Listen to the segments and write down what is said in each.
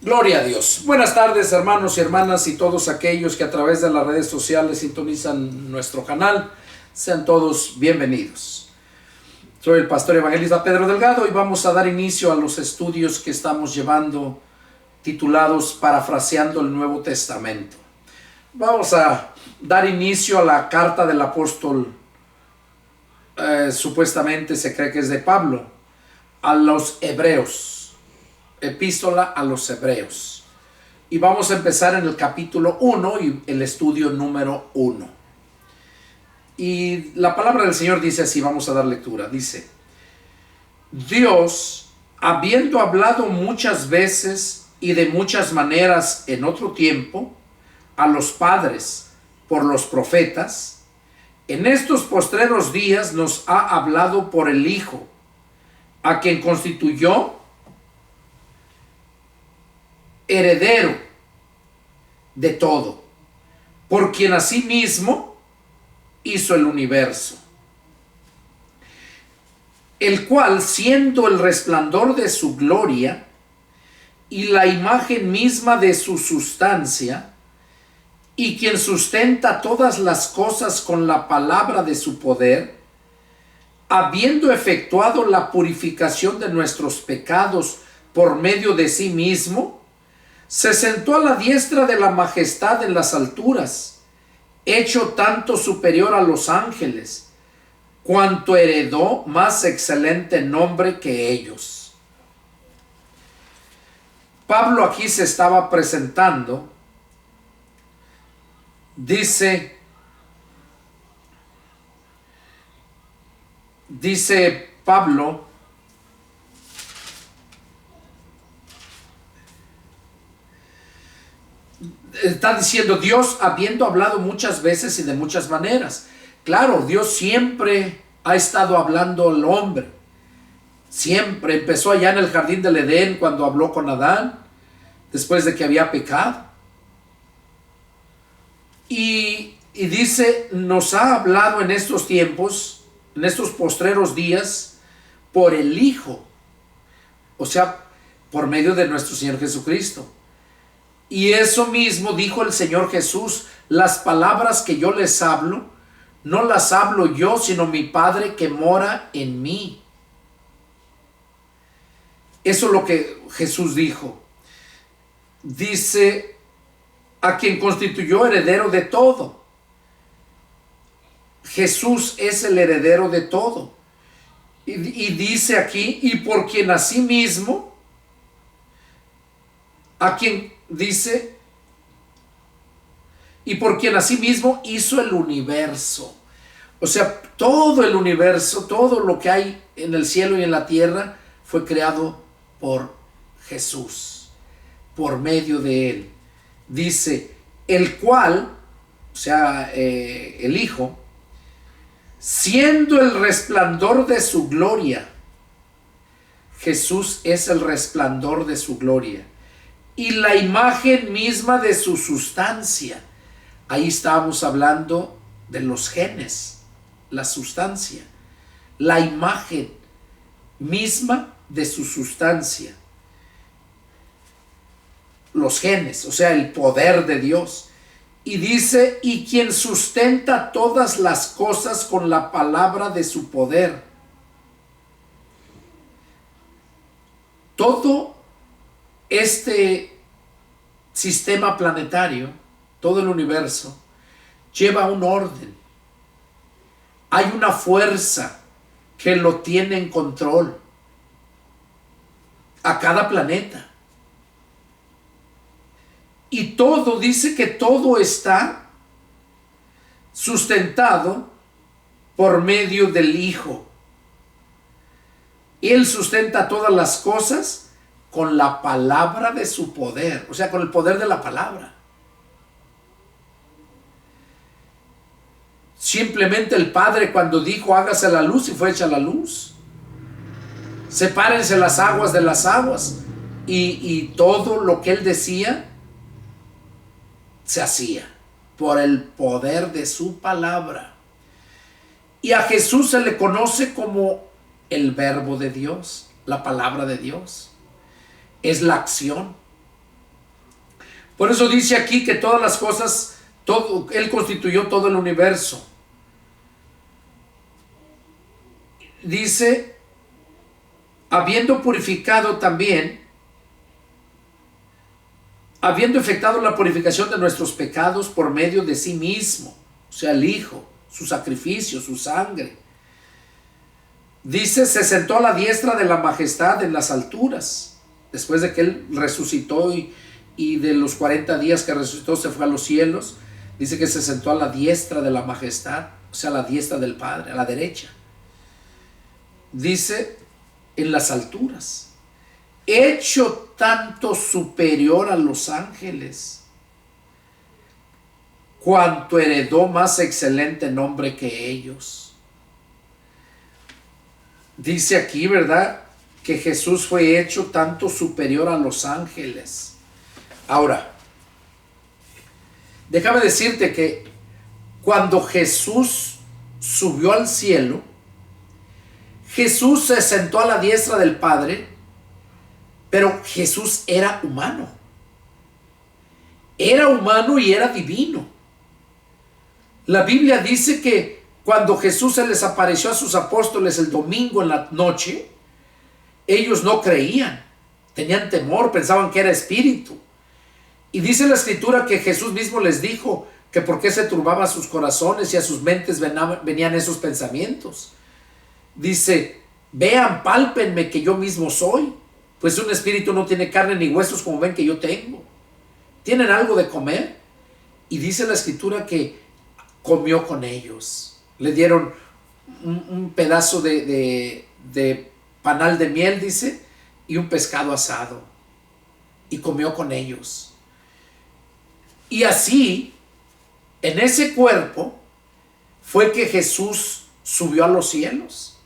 Gloria a Dios. Buenas tardes, hermanos y hermanas, y todos aquellos que a través de las redes sociales sintonizan nuestro canal. Sean todos bienvenidos. Soy el pastor evangelista Pedro Delgado y vamos a dar inicio a los estudios que estamos llevando titulados Parafraseando el Nuevo Testamento. Vamos a dar inicio a la carta del apóstol, supuestamente se cree que es de Pablo, a los hebreos. Epístola a los hebreos. Y vamos a empezar en el capítulo 1 y el estudio número 1. Y la palabra del Señor dice así, vamos a dar lectura. Dice: Dios, habiendo hablado muchas veces y de muchas maneras en otro tiempo a los padres por los profetas, en estos postreros días nos ha hablado por el Hijo, a quien constituyó heredero de todo, por quien asimismo hizo el universo, el cual, siendo el resplandor de su gloria y la imagen misma de su sustancia, y quien sustenta todas las cosas con la palabra de su poder, habiendo efectuado la purificación de nuestros pecados por medio de sí mismo, se sentó a la diestra de la majestad en las alturas, hecho tanto superior a los ángeles, cuanto heredó más excelente nombre que ellos. Pablo aquí se estaba presentando. Dice Pablo, está diciendo Dios habiendo hablado muchas veces y de muchas maneras. Claro, Dios siempre ha estado hablando al hombre. Siempre empezó allá en el jardín del Edén cuando habló con Adán, después de que había pecado. Y dice, nos ha hablado en estos tiempos, en estos postreros días, por el Hijo. O sea, por medio de nuestro Señor Jesucristo. Y eso mismo dijo el Señor Jesús: las palabras que yo les hablo, no las hablo yo, sino mi Padre que mora en mí. Eso es lo que Jesús dijo. Dice, a quien constituyó heredero de todo. Jesús es el heredero de todo. Y dice aquí, y por quien asimismo, a quien dice, y por quien asimismo hizo el universo. O sea, todo el universo, todo lo que hay en el cielo y en la tierra, fue creado por Jesús, por medio de él. Dice, el cual, o sea, el Hijo, siendo el resplandor de su gloria. Jesús es el resplandor de su gloria. Y la imagen misma de su sustancia. Ahí estábamos hablando de los genes, la sustancia. La imagen misma de su sustancia. Los genes, o sea, el poder de Dios. Y dice, y quien sustenta todas las cosas con la palabra de su poder. Todo este sistema planetario, todo el universo, lleva un orden. Hay una fuerza que lo tiene en control a cada planeta. Y todo, dice que todo está sustentado por medio del Hijo. Él sustenta todas las cosas con la palabra de su poder, o sea, con el poder de la palabra. Simplemente el Padre, cuando dijo hágase la luz, y fue hecha la luz. Sepárense las aguas de las aguas, y todo lo que él decía se hacía por el poder de su palabra. Y a Jesús se le conoce como el verbo de Dios, la palabra de Dios. Es la acción. Por eso dice aquí que todas las cosas, Él constituyó todo el universo. Dice, habiendo purificado también, habiendo efectuado la purificación de nuestros pecados por medio de sí mismo, o sea, el Hijo, su sacrificio, su sangre. Dice, se sentó a la diestra de la majestad en las alturas, después de que Él resucitó y de los 40 días que resucitó se fue a los cielos. Dice que se sentó a la diestra de la majestad, o sea, a la diestra del Padre, a la derecha. Dice, en las alturas, hecho tanto superior a los ángeles, cuanto heredó más excelente nombre que ellos. Dice aquí, ¿verdad?, que Jesús fue hecho tanto superior a los ángeles. Ahora, déjame decirte que cuando Jesús subió al cielo, Jesús se sentó a la diestra del Padre, pero Jesús era humano. Era humano y era divino. La Biblia dice que cuando Jesús se les apareció a sus apóstoles el domingo en la noche, ellos no creían, tenían temor, pensaban que era espíritu. Y dice la Escritura que Jesús mismo les dijo que por qué se turbaban sus corazones y a sus mentes venían esos pensamientos. Dice, vean, pálpenme que yo mismo soy, pues un espíritu no tiene carne ni huesos como ven que yo tengo. ¿Tienen algo de comer? Y dice la Escritura que comió con ellos. Le dieron un pedazo de panal de miel, dice, y un pescado asado. Y comió con ellos. Y así, en ese cuerpo, fue que Jesús subió a los cielos.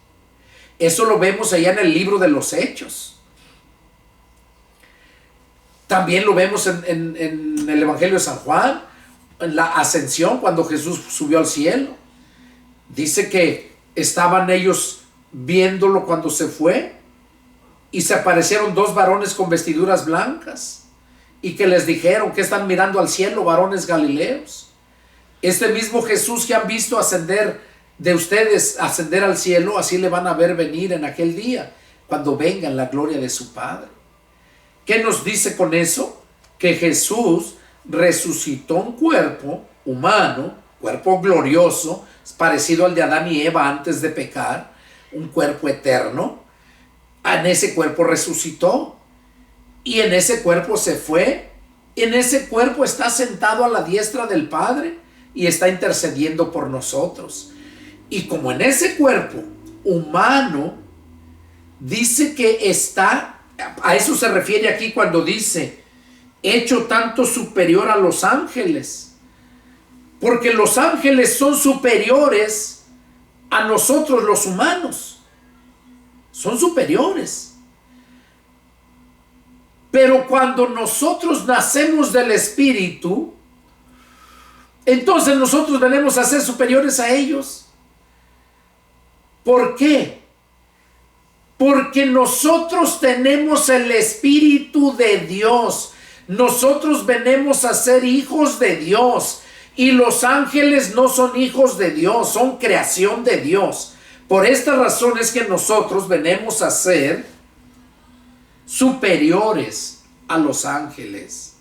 Eso lo vemos allá en el libro de los Hechos. También lo vemos en el Evangelio de San Juan, en la ascensión, cuando Jesús subió al cielo. Dice que estaban ellos viéndolo cuando se fue y se aparecieron dos varones con vestiduras blancas y que les dijeron, que están mirando al cielo, varones galileos. Este mismo Jesús que han visto ascender de ustedes, ascender al cielo, así le van a ver venir en aquel día, cuando venga en la gloria de su Padre. ¿Qué nos dice con eso? Que Jesús resucitó un cuerpo humano, cuerpo glorioso, parecido al de Adán y Eva antes de pecar, un cuerpo eterno. En ese cuerpo resucitó y en ese cuerpo se fue. En ese cuerpo está sentado a la diestra del Padre y está intercediendo por nosotros. Y como en ese cuerpo humano dice que está, a eso se refiere aquí cuando dice hecho tanto superior a los ángeles, porque los ángeles son superiores a nosotros los humanos, son superiores. Pero cuando nosotros nacemos del Espíritu, entonces nosotros venimos a ser superiores a ellos. ¿Por qué? Porque nosotros tenemos el Espíritu de Dios. Nosotros venimos a ser hijos de Dios. Y los ángeles no son hijos de Dios, son creación de Dios. Por esta razón es que nosotros venimos a ser superiores a los ángeles.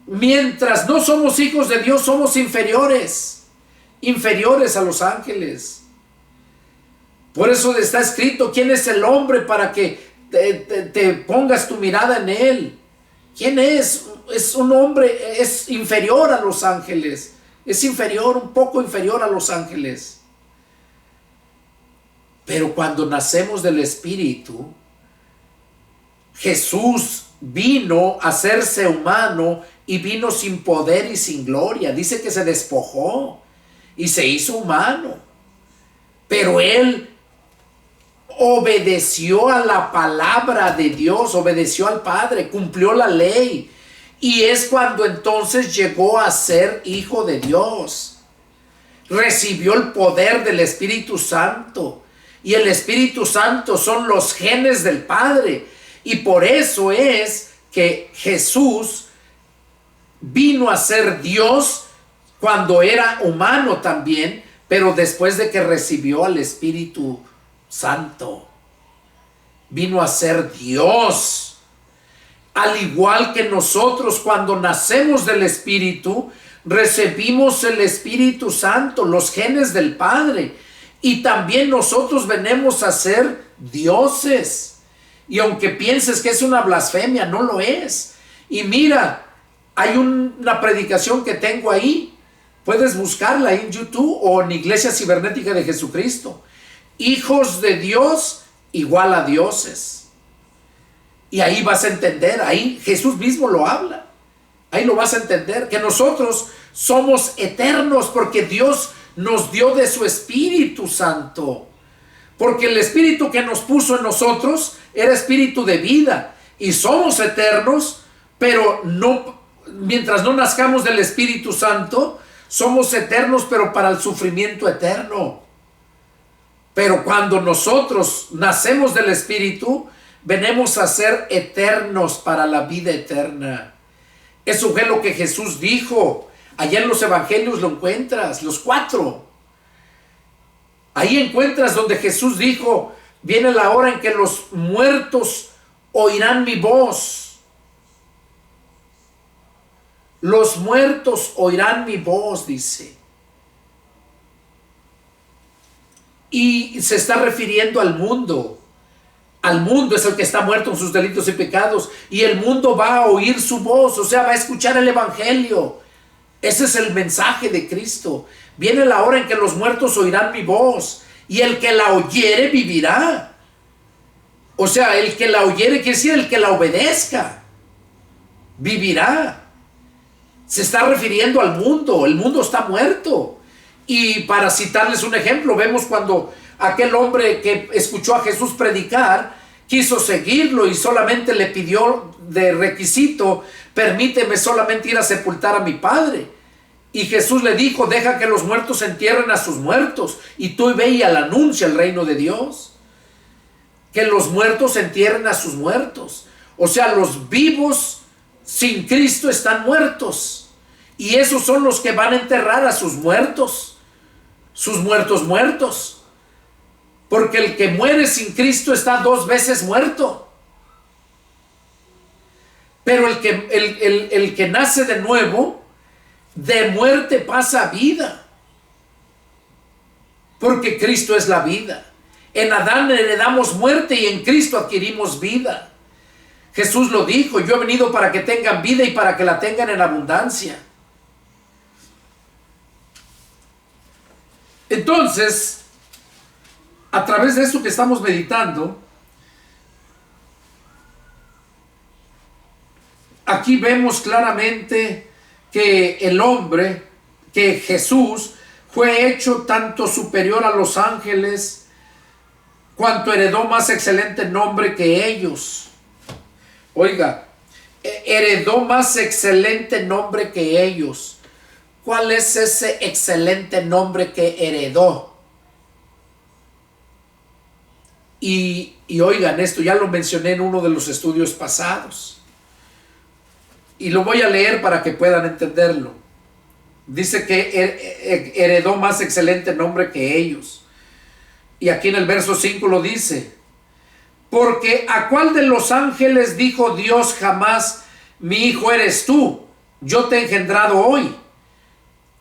Mientras no somos hijos de Dios, somos inferiores a los ángeles. Por eso está escrito, ¿quién es el hombre para que te pongas tu mirada en él? ¿Quién es? Es un hombre, es inferior a los ángeles. Es inferior, un poco inferior a los ángeles. Pero cuando nacemos del Espíritu, Jesús vino a hacerse humano y vino sin poder y sin gloria. Dice que se despojó y se hizo humano. Pero Él obedeció a la palabra de Dios, obedeció al Padre, cumplió la ley. Y es cuando entonces llegó a ser hijo de Dios. Recibió el poder del Espíritu Santo. Y el Espíritu Santo son los genes del Padre. Y por eso es que Jesús vino a ser Dios cuando era humano también, pero después de que recibió al Espíritu Santo. Vino a ser Dios. Al igual que nosotros cuando nacemos del Espíritu, recibimos el Espíritu Santo, los genes del Padre. Y también nosotros venimos a ser dioses. Y aunque pienses que es una blasfemia, no lo es. Y mira, hay una predicación que tengo ahí. Puedes buscarla en YouTube o en Iglesia Cibernética de Jesucristo. Hijos de Dios igual a dioses. Y ahí vas a entender, ahí Jesús mismo lo habla. Ahí lo vas a entender, que nosotros somos eternos porque Dios nos dio de su Espíritu Santo. Porque el Espíritu que nos puso en nosotros era espíritu de vida. Y somos eternos, pero no, mientras no nazcamos del Espíritu Santo, somos eternos, pero para el sufrimiento eterno. Pero cuando nosotros nacemos del Espíritu, venimos a ser eternos para la vida eterna. Eso fue lo que Jesús dijo. Allá en los evangelios lo encuentras, los 4. Ahí encuentras donde Jesús dijo, viene la hora en que los muertos oirán mi voz. Los muertos oirán mi voz, dice. Y se está refiriendo al mundo. Al mundo es el que está muerto en sus delitos y pecados. Y el mundo va a oír su voz, o sea, va a escuchar el evangelio. Ese es el mensaje de Cristo. Viene la hora en que los muertos oirán mi voz. Y el que la oyere vivirá. O sea, el que la oyere quiere decir el que la obedezca. Vivirá. Se está refiriendo al mundo. El mundo está muerto. Y para citarles un ejemplo, vemos cuando aquel hombre que escuchó a Jesús predicar quiso seguirlo y solamente le pidió de requisito, permíteme solamente ir a sepultar a mi padre. Y Jesús le dijo, deja que los muertos entierren a sus muertos y tú ve y al anuncia el reino de Dios. Que los muertos entierren a sus muertos. O sea, los vivos sin Cristo están muertos. Y esos son los que van a enterrar a sus muertos. Sus muertos. Porque el que muere sin Cristo está 2 veces muerto. Pero el que nace de nuevo, de muerte pasa a vida. Porque Cristo es la vida. En Adán heredamos muerte y en Cristo adquirimos vida. Jesús lo dijo, yo he venido para que tengan vida y para que la tengan en abundancia. Entonces, a través de esto que estamos meditando, aquí vemos claramente que el hombre, que Jesús, fue hecho tanto superior a los ángeles, cuanto heredó más excelente nombre que ellos. Oiga, heredó más excelente nombre que ellos. ¿Cuál es ese excelente nombre que heredó? Y oigan esto, ya lo mencioné en uno de los estudios pasados. Y lo voy a leer para que puedan entenderlo. Dice que heredó más excelente nombre que ellos. Y aquí en el verso 5 lo dice. Porque ¿a cuál de los ángeles dijo Dios jamás, mi hijo eres tú, yo te he engendrado hoy?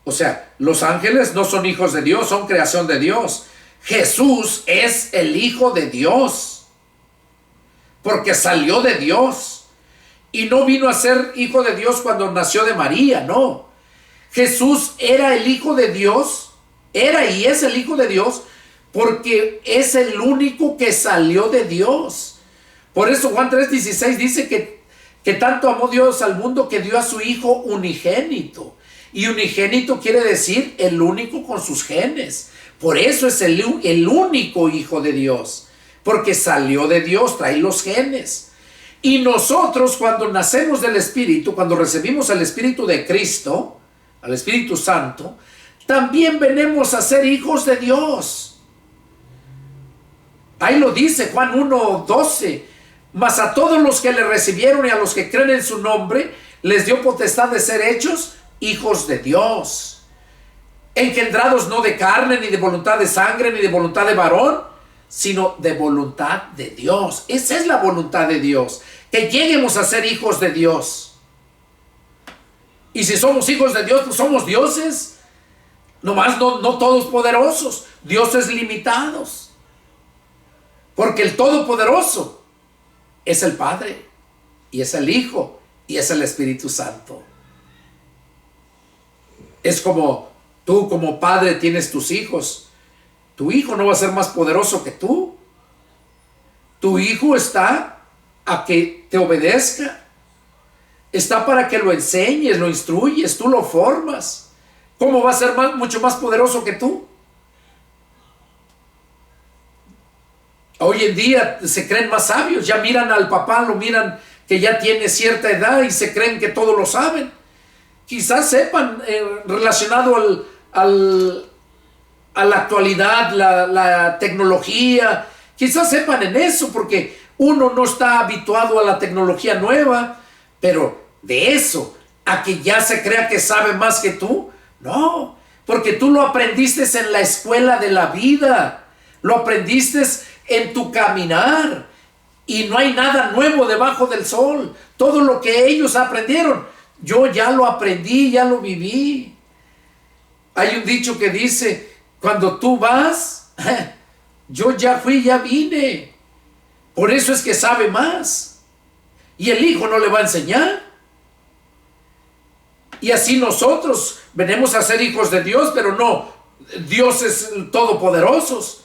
O sea, los ángeles no son hijos de Dios, son creación de Dios. Jesús es el Hijo de Dios, porque salió de Dios. Y no vino a ser hijo de Dios cuando nació de María, no. Jesús era el Hijo de Dios, era y es el Hijo de Dios, porque es el único que salió de Dios. Por eso Juan 3:16 dice que tanto amó Dios al mundo que dio a su Hijo unigénito. Y unigénito quiere decir el único con sus genes. Por eso es el único Hijo de Dios. Porque salió de Dios, trae los genes. Y nosotros cuando nacemos del Espíritu, cuando recibimos el Espíritu de Cristo, al Espíritu Santo, también venimos a ser hijos de Dios. Ahí lo dice Juan 1:12. Mas a todos los que le recibieron y a los que creen en su nombre, les dio potestad de ser hechos hijos de Dios, engendrados no de carne, ni de voluntad de sangre, ni de voluntad de varón, sino de voluntad de Dios. Esa es la voluntad de Dios, que lleguemos a ser hijos de Dios. Y si somos hijos de Dios, pues somos dioses, nomás no todos poderosos, dioses limitados, porque el Todopoderoso es el Padre, y es el Hijo, y es el Espíritu Santo. Es como tú como padre tienes tus hijos. Tu hijo no va a ser más poderoso que tú. Tu hijo está a que te obedezca. Está para que lo enseñes, lo instruyes, tú lo formas. ¿Cómo va a ser mucho más poderoso que tú? Hoy en día se creen más sabios. Ya miran al papá, lo miran que ya tiene cierta edad y se creen que todo lo saben. Quizás sepan relacionado a la actualidad, la tecnología. Quizás sepan en eso porque uno no está habituado a la tecnología nueva. Pero de eso a que ya se crea que sabe más que tú, no. Porque tú lo aprendiste en la escuela de la vida. Lo aprendiste en tu caminar. Y no hay nada nuevo debajo del sol. Todo lo que ellos aprendieron, yo ya lo aprendí, ya lo viví. Hay un dicho que dice, cuando tú vas, yo ya fui, ya vine. Por eso es que sabe más. Y el hijo no le va a enseñar. Y así nosotros venimos a ser hijos de Dios, pero no dioses todopoderosos.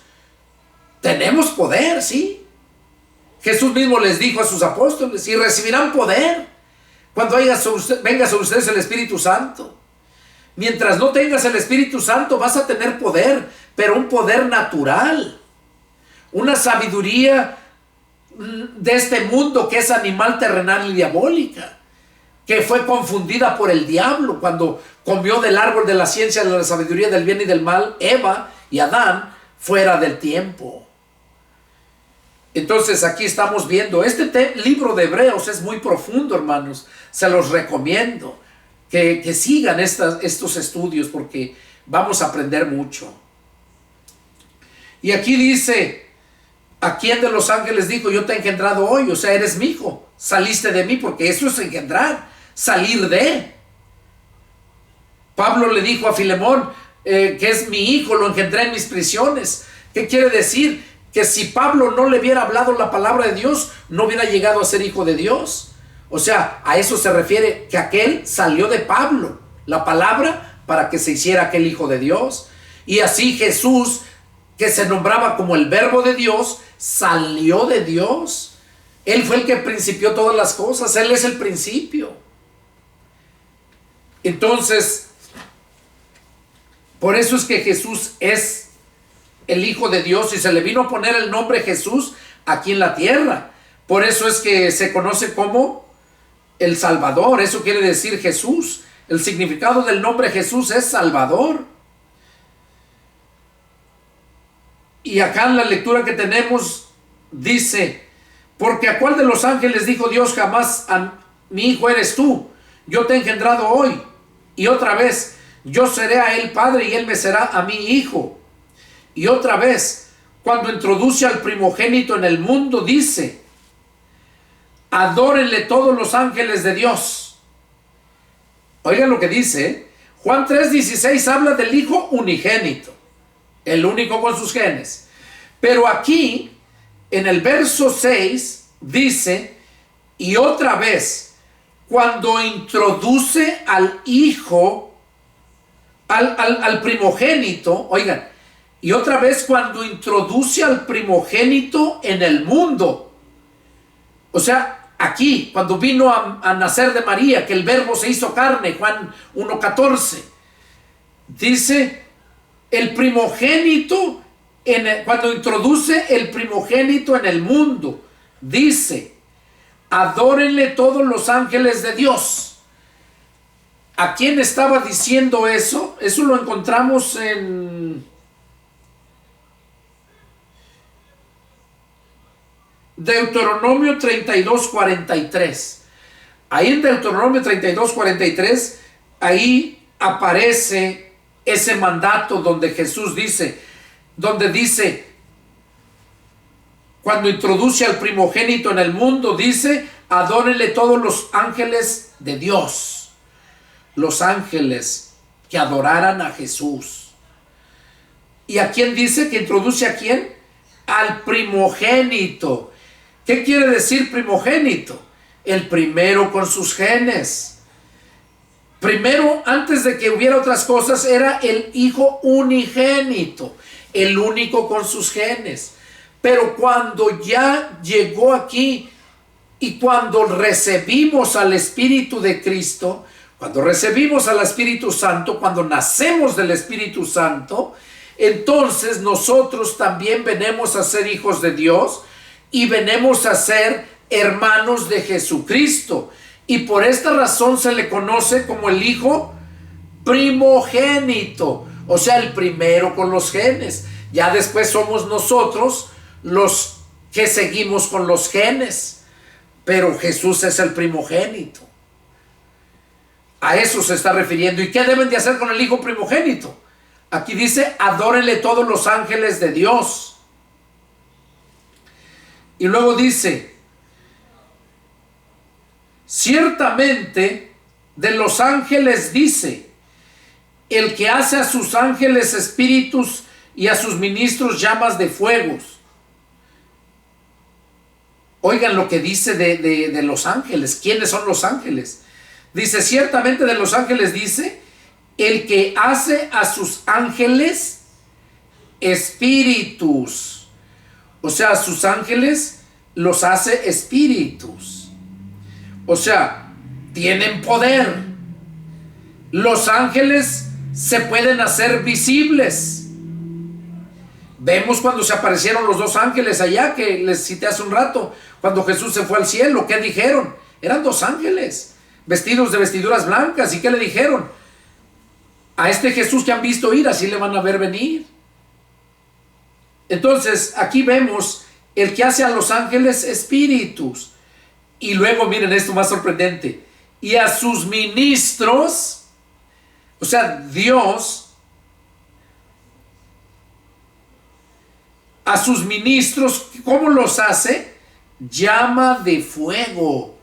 Tenemos poder, sí. Jesús mismo les dijo a sus apóstoles, y recibirán poder cuando venga sobre ustedes el Espíritu Santo. Mientras no tengas el Espíritu Santo vas a tener poder, pero un poder natural. Una sabiduría de este mundo que es animal, terrenal y diabólica, que fue confundida por el diablo cuando comió del árbol de la ciencia de la sabiduría del bien y del mal, Eva y Adán, fuera del tiempo. Entonces aquí estamos viendo, este libro de Hebreos es muy profundo, hermanos. Se los recomiendo que sigan estos estudios porque vamos a aprender mucho. Y aquí dice, ¿a quién de los ángeles dijo, yo te he engendrado hoy? O sea, eres mi hijo, saliste de mí, porque eso es engendrar, salir de. Pablo le dijo a Filemón, que es mi hijo, lo engendré en mis prisiones. ¿Qué quiere decir? Que si Pablo no le hubiera hablado la palabra de Dios, no hubiera llegado a ser hijo de Dios. O sea, a eso se refiere que aquel salió de Pablo, la palabra, para que se hiciera aquel hijo de Dios. Y así Jesús, que se nombraba como el verbo de Dios, salió de Dios. Él fue el que principió todas las cosas, Él es el principio. Entonces, por eso es que Jesús es el Hijo de Dios y se le vino a poner el nombre Jesús aquí en la tierra. Por eso es que se conoce como el Salvador. Eso quiere decir Jesús. El significado del nombre Jesús es Salvador. Y acá en la lectura que tenemos dice, porque a cuál de los ángeles dijo Dios jamás, a mi hijo eres tú, yo te he engendrado hoy. Y otra vez, yo seré a él padre y él me será a mí hijo. Y otra vez, cuando introduce al primogénito en el mundo, dice, adórenle todos los ángeles de Dios. Oigan lo que dice, Juan 3:16 habla del hijo unigénito, el único con sus genes. Pero aquí, en el verso 6, dice, y otra vez, cuando introduce al hijo, al primogénito, oigan, y otra vez cuando introduce al primogénito en el mundo. O sea, aquí, cuando vino a nacer de María, que el verbo se hizo carne, Juan 1:14, dice, el primogénito, cuando introduce el primogénito en el mundo, dice, adórenle todos los ángeles de Dios. ¿A quién estaba diciendo eso? Eso lo encontramos en Deuteronomio 32:43. Ahí en Deuteronomio 32:43, ahí aparece ese mandato donde Jesús dice, cuando introduce al primogénito en el mundo, dice, adórenle todos los ángeles de Dios. Los ángeles que adoraran a Jesús. ¿Y a quién dice que introduce a quién? Al primogénito. ¿Qué quiere decir primogénito? El primero con sus genes. Primero, antes de que hubiera otras cosas, era el hijo unigénito, el único con sus genes. Pero cuando ya llegó aquí y cuando recibimos al Espíritu de Cristo, cuando recibimos al Espíritu Santo, cuando nacemos del Espíritu Santo, entonces nosotros también venimos a ser hijos de Dios y venimos a ser hermanos de Jesucristo. Y por esta razón se le conoce como el hijo primogénito, o sea, el primero con los genes. Ya después somos nosotros los que seguimos con los genes, pero Jesús es el primogénito. A eso se está refiriendo. ¿Y qué deben de hacer con el hijo primogénito? Aquí dice, adórenle todos los ángeles de Dios. Y luego dice, ciertamente de los ángeles dice, el que hace a sus ángeles espíritus y a sus ministros llamas de fuegos. Oigan lo que dice de los ángeles. ¿Quiénes son los ángeles? Dice, ciertamente de los ángeles dice, el que hace a sus ángeles espíritus. O sea, a sus ángeles los hace espíritus. O sea, tienen poder. Los ángeles se pueden hacer visibles. Vemos cuando se aparecieron los dos ángeles allá, que les cité hace un rato, cuando Jesús se fue al cielo. ¿Qué dijeron? Eran dos ángeles, vestidos de vestiduras blancas. ¿Y qué le dijeron? A este Jesús que han visto ir, así le van a ver venir. Entonces, aquí vemos el que hace a los ángeles espíritus. Y luego, miren esto más sorprendente. Y a sus ministros, o sea, Dios, a sus ministros, ¿cómo los hace? Llama de fuego.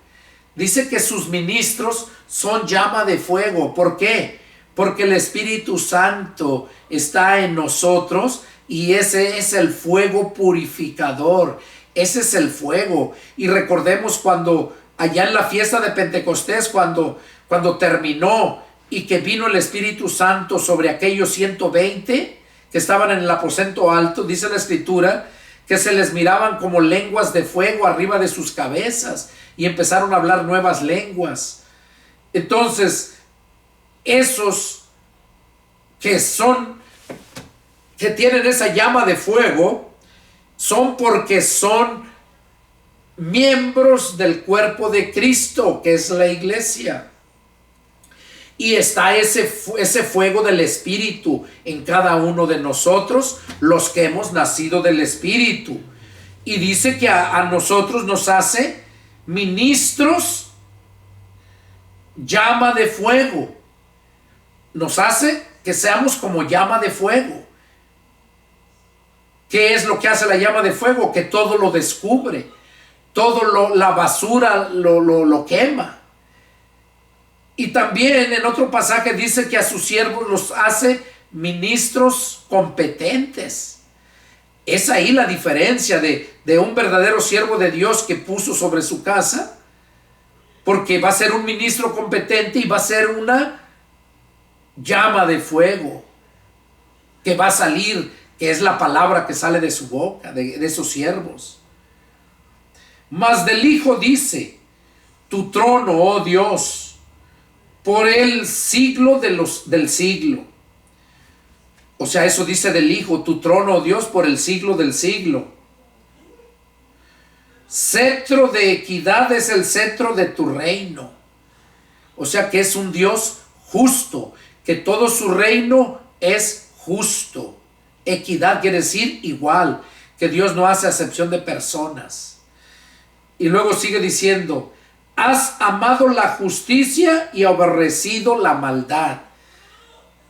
Dice que sus ministros son llama de fuego. ¿Por qué? Porque el Espíritu Santo está en nosotros y ese es el fuego purificador. Ese es el fuego. Y recordemos cuando allá en la fiesta de Pentecostés, cuando terminó y que vino el Espíritu Santo sobre aquellos 120 que estaban en el aposento alto, dice la Escritura, que se les miraban como lenguas de fuego arriba de sus cabezas y empezaron a hablar nuevas lenguas. Entonces, esos que tienen esa llama de fuego, son porque son miembros del cuerpo de Cristo, que es la iglesia. Y está ese fuego del Espíritu en cada uno de nosotros, los que hemos nacido del Espíritu. Y dice que a nosotros nos hace ministros, llama de fuego. Nos hace que seamos como llama de fuego. ¿Qué es lo que hace la llama de fuego? Que todo lo descubre, la basura lo quema. Y también en otro pasaje dice que a sus siervos los hace ministros competentes. Es ahí la diferencia de un verdadero siervo de Dios que puso sobre su casa, porque va a ser un ministro competente y va a ser una llama de fuego que va a salir, que es la palabra que sale de su boca, de esos siervos. Mas del Hijo dice, tu trono, oh Dios, por el siglo del siglo. O sea, eso dice del Hijo, tu trono, oh Dios, por el siglo del siglo. Cetro de equidad es el cetro de tu reino. O sea que es un Dios justo, que todo su reino es justo. Equidad quiere decir igual, que Dios no hace acepción de personas. Y luego sigue diciendo, has amado la justicia y aborrecido la maldad.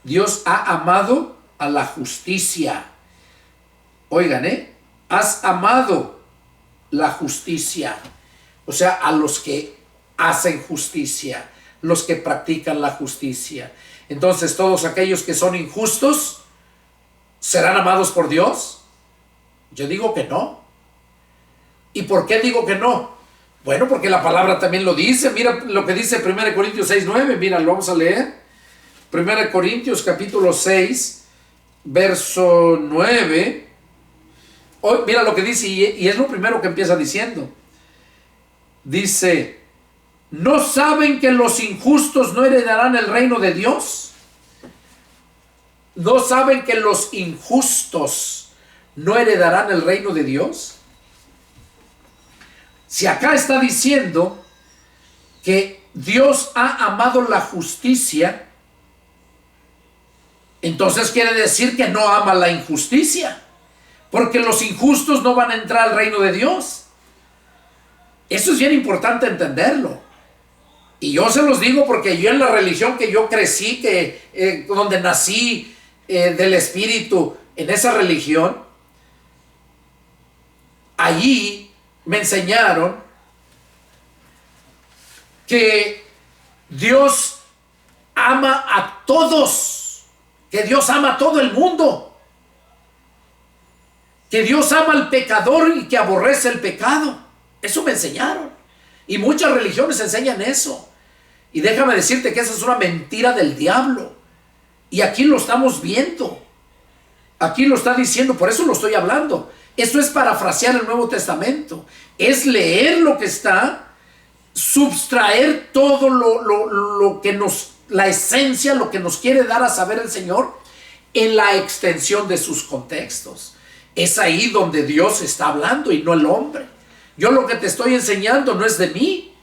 Dios ha amado a la justicia. Oigan, has amado la justicia. O sea, a los que hacen justicia, los que practican la justicia. Entonces, todos aquellos que son injustos, ¿serán amados por Dios? Yo digo que no. ¿Y por qué digo que no? Bueno, porque la palabra también lo dice. Mira lo que dice 1 Corintios 6:9. Mira, lo vamos a leer. 1 Corintios capítulo 6, verso 9. Oh, mira lo que dice, y es lo primero que empieza diciendo. Dice, ¿no saben que los injustos no heredarán el reino de Dios? ¿No saben que los injustos no heredarán el reino de Dios? Si acá está diciendo que Dios ha amado la justicia, entonces quiere decir que no ama la injusticia, porque los injustos no van a entrar al reino de Dios. Eso es bien importante entenderlo. Y yo se los digo porque yo en la religión que yo crecí, donde nací del Espíritu, en esa religión, allí me enseñaron que Dios ama a todos, que Dios ama a todo el mundo, que Dios ama al pecador y que aborrece el pecado. Eso me enseñaron. Y muchas religiones enseñan eso. Y déjame decirte que esa es una mentira del diablo. Y aquí lo estamos viendo. Aquí lo está diciendo, por eso lo estoy hablando. Esto es parafrasear el Nuevo Testamento. Es leer lo que está, subtraer todo lo que nos, la esencia, lo que nos quiere dar a saber el Señor en la extensión de sus contextos. Es ahí donde Dios está hablando y no el hombre. Yo lo que te estoy enseñando no es de mí.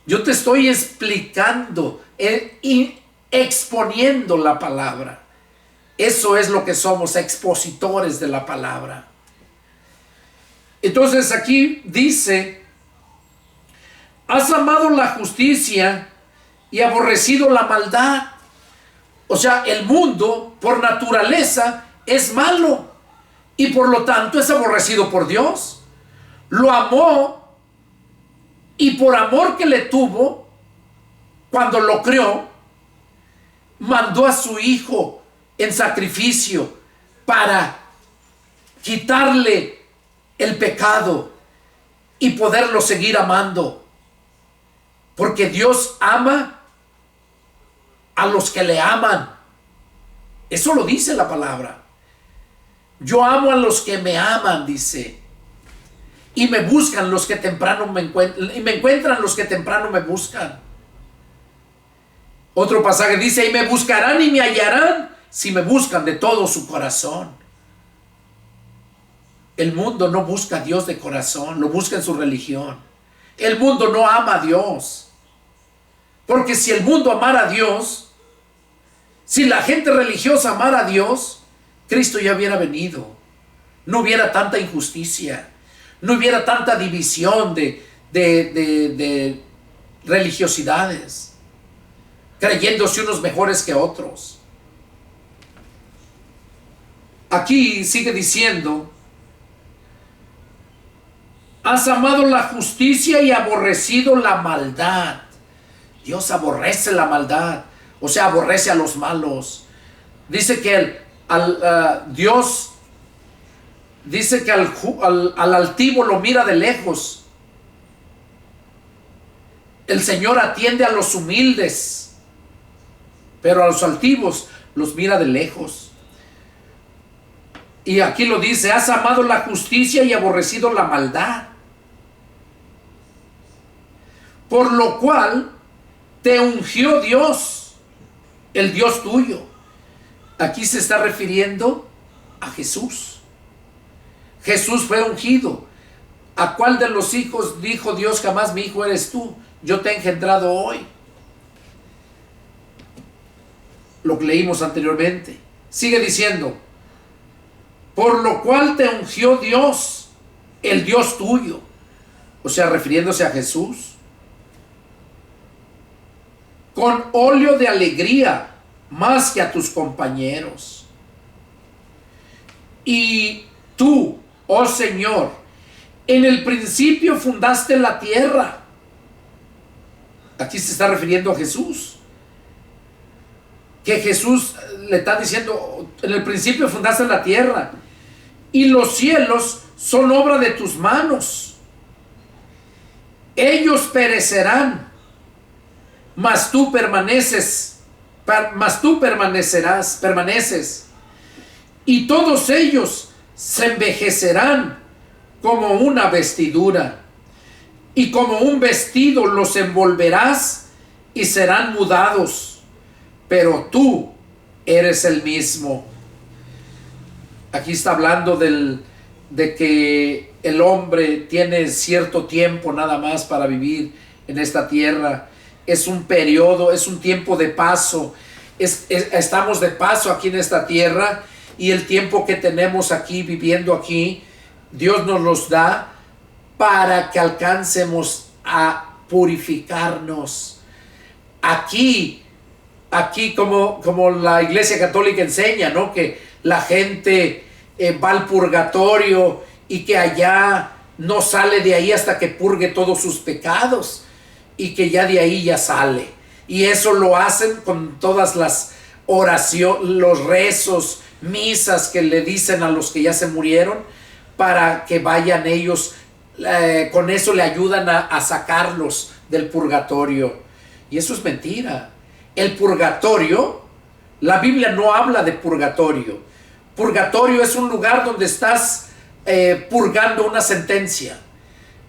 Yo te estoy explicando y exponiendo la palabra. Eso es lo que somos, expositores de la palabra. Entonces aquí dice, has amado la justicia y aborrecido la maldad. O sea, el mundo por naturaleza es malo y por lo tanto es aborrecido por Dios. Lo amó y por amor que le tuvo, cuando lo creó, mandó a su hijo en sacrificio para quitarle el pecado y poderlo seguir amando. Porque Dios ama a los que le aman. Eso lo dice la palabra. Yo amo a los que me aman, dice. Y me buscan los que temprano me encuentran. Y me encuentran los que temprano me buscan. Otro pasaje dice, y me buscarán y me hallarán si me buscan de todo su corazón. El mundo no busca a Dios de corazón, lo busca en su religión. El mundo no ama a Dios. Porque si el mundo amara a Dios, si la gente religiosa amara a Dios, Cristo ya hubiera venido. No hubiera tanta injusticia. No hubiera tanta división de religiosidades, creyéndose unos mejores que otros. Aquí sigue diciendo, has amado la justicia y aborrecido la maldad. Dios aborrece la maldad, o sea, aborrece a los malos. Dice que Dios dice que al altivo lo mira de lejos. El Señor atiende a los humildes, pero a los altivos los mira de lejos. Y aquí lo dice, has amado la justicia y aborrecido la maldad. Por lo cual te ungió Dios, el Dios tuyo. Aquí se está refiriendo a Jesús. Jesús fue ungido. ¿A cuál de los hijos dijo Dios jamás mi hijo eres tú? Yo te he engendrado hoy. Lo que leímos anteriormente. Sigue diciendo, por lo cual te ungió Dios, el Dios tuyo. O sea, refiriéndose a Jesús. con óleo de alegría más que a tus compañeros. Y tú, oh Señor, en el principio fundaste la tierra. Aquí se está refiriendo a Jesús. Que Jesús le está diciendo, en el principio fundaste la tierra, y los cielos son obra de tus manos. Ellos perecerán, mas tú permaneces, permaneces, y todos ellos se envejecerán como una vestidura, y como un vestido los envolverás y serán mudados, pero tú eres el mismo. Aquí está hablando de que el hombre tiene cierto tiempo nada más para vivir en esta tierra. Es un periodo, es un tiempo de paso. Estamos de paso aquí en esta tierra, y el tiempo que tenemos aquí, viviendo aquí, Dios nos los da para que alcancemos a purificarnos. Aquí como la Iglesia Católica enseña, ¿no? Que la gente va al purgatorio y que allá no sale de ahí hasta que purgue todos sus pecados, y que ya de ahí ya sale. Y eso lo hacen con todas las oraciones, los rezos, misas que le dicen a los que ya se murieron, para que vayan ellos, con eso le ayudan a sacarlos del purgatorio. Y eso es mentira. El purgatorio, la Biblia no habla de purgatorio. Purgatorio es un lugar donde estás purgando una sentencia.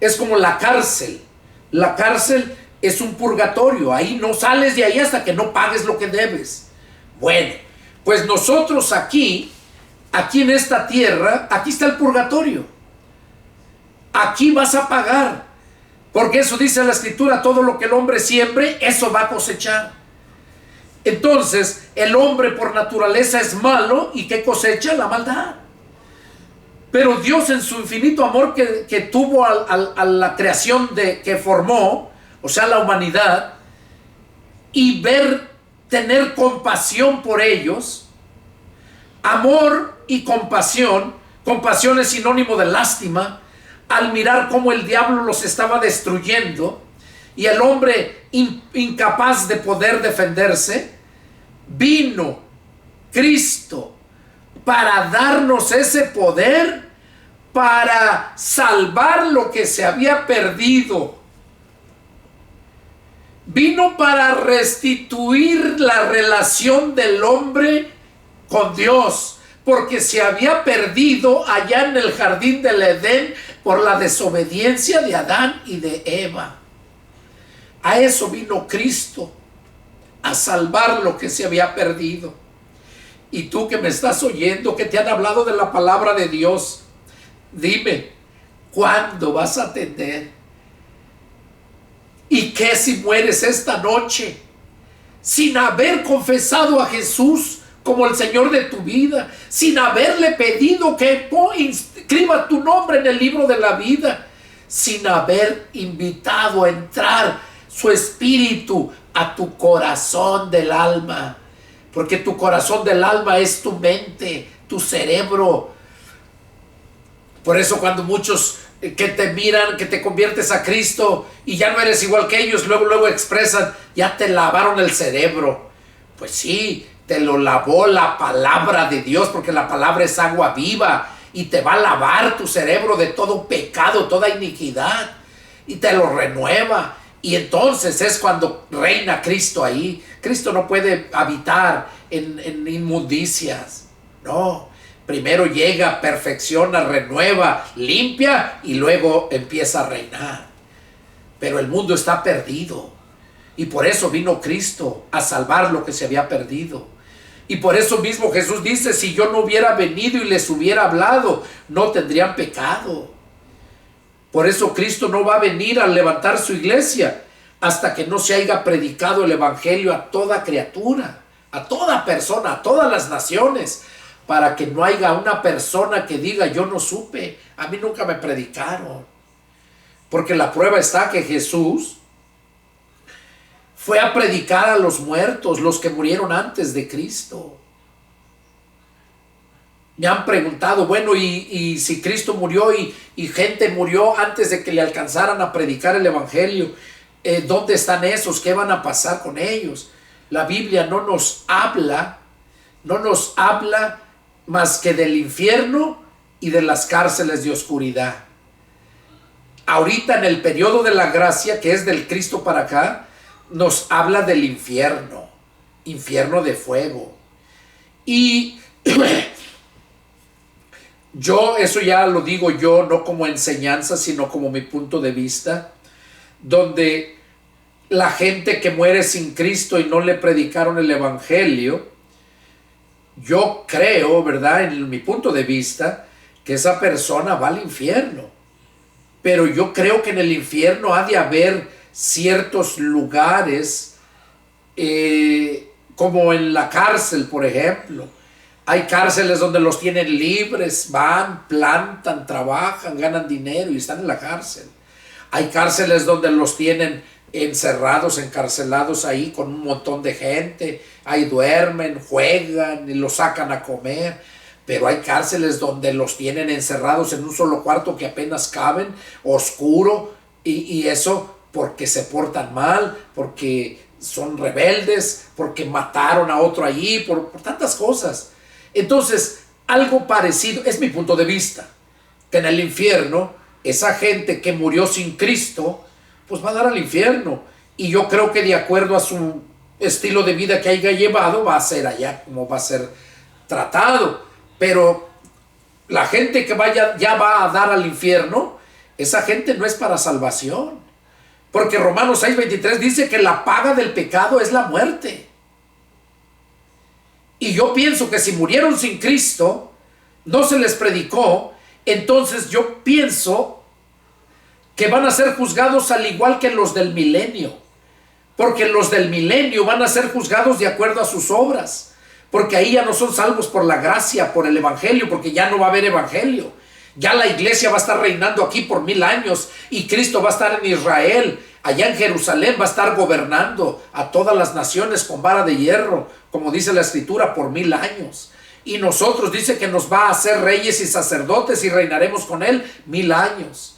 Es como la cárcel. La cárcel es un purgatorio. Ahí no sales de ahí hasta que no pagues lo que debes. Bueno, pues nosotros aquí en esta tierra, aquí está el purgatorio. Aquí vas a pagar, porque eso dice la Escritura: todo lo que el hombre siembre, eso va a cosechar. Entonces, el hombre por naturaleza es malo, y ¿qué cosecha? La maldad. Pero Dios, en su infinito amor que tuvo a la creación que formó, o sea, la humanidad, y tener compasión por ellos, amor y compasión es sinónimo de lástima, al mirar cómo el diablo los estaba destruyendo, y el hombre incapaz de poder defenderse, vino Cristo para darnos ese poder, para salvar lo que se había perdido. Vino para restituir la relación del hombre con Dios, porque se había perdido allá en el jardín del Edén por la desobediencia de Adán y de Eva. A eso vino Cristo, a salvar lo que se había perdido. Y tú que me estás oyendo, que te han hablado de la palabra de Dios, dime, ¿cuándo vas a atender? ¿Y qué si mueres esta noche sin haber confesado a Jesús como el Señor de tu vida, sin haberle pedido que inscriba tu nombre en el libro de la vida, sin haber invitado a entrar su espíritu a tu corazón del alma? Porque tu corazón del alma es tu mente, tu cerebro. Por eso cuando muchos que te miran, que te conviertes a Cristo y ya no eres igual que ellos, luego expresan: ya te lavaron el cerebro. Pues sí, te lo lavó la palabra de Dios, porque la palabra es agua viva y te va a lavar tu cerebro de todo pecado, toda iniquidad, y te lo renueva. Y entonces es cuando reina Cristo ahí. Cristo no puede habitar en inmundicias. No, primero llega, perfecciona, renueva, limpia, y luego empieza a reinar. Pero el mundo está perdido, y por eso vino Cristo a salvar lo que se había perdido. Y por eso mismo Jesús dice: si yo no hubiera venido y les hubiera hablado, no tendrían pecado. Por eso Cristo no va a venir a levantar su iglesia hasta que no se haya predicado el evangelio a toda criatura, a toda persona, a todas las naciones, para que no haya una persona que diga: yo no supe, a mí nunca me predicaron. Porque la prueba está que Jesús fue a predicar a los muertos, los que murieron antes de Cristo. Me han preguntado, bueno, y si Cristo murió y gente murió antes de que le alcanzaran a predicar el evangelio, ¿dónde están esos? ¿Qué van a pasar con ellos? La Biblia no nos habla más que del infierno y de las cárceles de oscuridad. Ahorita en el periodo de la gracia, que es del Cristo para acá, nos habla del infierno de fuego. Y yo, eso ya lo digo yo, no como enseñanza, sino como mi punto de vista, donde la gente que muere sin Cristo y no le predicaron el evangelio, yo creo, ¿verdad?, en mi punto de vista, que esa persona va al infierno. Pero yo creo que en el infierno ha de haber ciertos lugares, como en la cárcel, por ejemplo. Hay cárceles donde los tienen libres, van, plantan, trabajan, ganan dinero y están en la cárcel. Hay cárceles donde los tienen encerrados, encarcelados ahí con un montón de gente. Ahí duermen, juegan y los sacan a comer. Pero hay cárceles donde los tienen encerrados en un solo cuarto que apenas caben, oscuro, y eso porque se portan mal, porque son rebeldes, porque mataron a otro allí, por tantas cosas. Entonces, algo parecido, es mi punto de vista, que en el infierno, esa gente que murió sin Cristo, pues va a dar al infierno. Y yo creo que de acuerdo a su estilo de vida que haya llevado, va a ser allá como va a ser tratado. Pero la gente que ya va a dar al infierno, esa gente no es para salvación. Porque Romanos 6:23 dice que la paga del pecado es la muerte. Y yo pienso que si murieron sin Cristo, no se les predicó, entonces yo pienso que van a ser juzgados al igual que los del milenio. Porque los del milenio van a ser juzgados de acuerdo a sus obras. Porque ahí ya no son salvos por la gracia, por el evangelio, porque ya no va a haber evangelio. Ya la iglesia va a estar reinando aquí por 1000 años y Cristo va a estar en Israel. Allá en Jerusalén va a estar gobernando a todas las naciones con vara de hierro, como dice la Escritura, por 1000 años. Y nosotros dice que nos va a hacer reyes y sacerdotes y reinaremos con él 1000 años.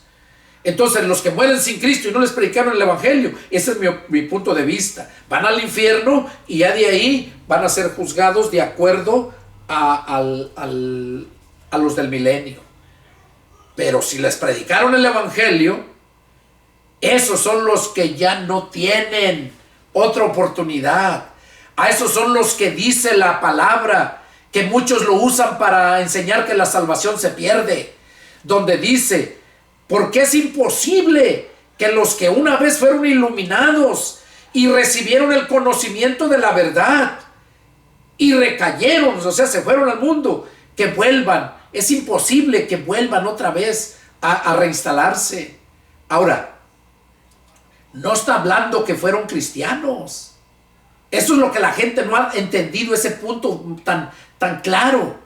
Entonces los que mueren sin Cristo y no les predicaron el evangelio, ese es mi punto de vista, van al infierno y ya de ahí van a ser juzgados de acuerdo a los del milenio. Pero si les predicaron el evangelio, esos son los que ya no tienen otra oportunidad. A esos son los que dice la palabra, que muchos lo usan para enseñar que la salvación se pierde, donde dice: porque es imposible que los que una vez fueron iluminados y recibieron el conocimiento de la verdad y recayeron, o sea, se fueron al mundo, que vuelvan. Es imposible que vuelvan otra vez a reinstalarse. Ahora, no está hablando que fueron cristianos. Eso es lo que la gente no ha entendido, ese punto tan claro.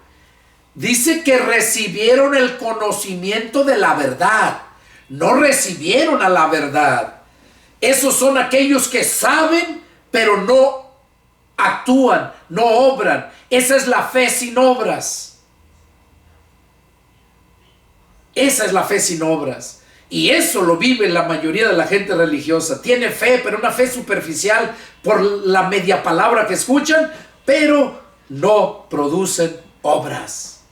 Dice que recibieron el conocimiento de la verdad. No recibieron a la verdad. Esos son aquellos que saben, pero no actúan, no obran. Esa es la fe sin obras. Esa es la fe sin obras. Y eso lo vive la mayoría de la gente religiosa. Tiene fe, pero una fe superficial por la media palabra que escuchan, pero no producen obras.